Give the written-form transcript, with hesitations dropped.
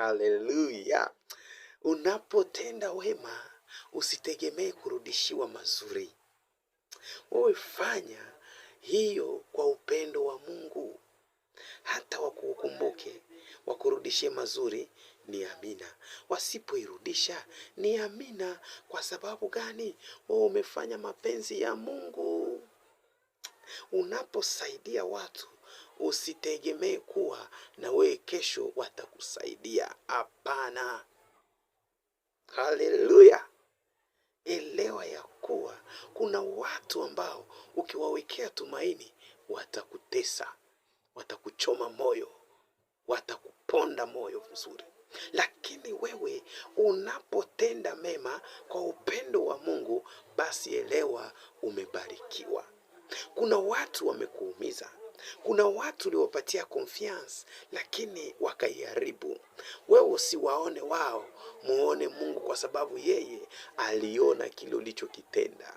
Haleluya. Unapotenda wema, usitegemee kurudishiwa mazuri. Wewe fanya hiyo kwa upendo wa Mungu. Hata wakukumbuke, wakurudishie mazuri, ni amina. Wasipoirudisha, ni amina. Kwa sababu gani? Wewe umefanya mapenzi ya Mungu. Unaposaidia watu, usitegemee kuwa na wewe kesho watakusaidia. Hapana. Haleluya. Elewa ya kuwa kuna watu ambao ukiwawekea tumaini watakutesa, watakuchoma moyo, watakuponda moyo vizuri. Lakini wewe unapotenda mema kwa upendo wa Mungu, basi elewa umebarikiwa. Kuna watu wamekuumiza. Kuna watu uliwapatia confiance lakini wakaiharibu. Wewe usiwaone wao, muone Mungu, kwa sababu yeye aliona kile ulichokitenda.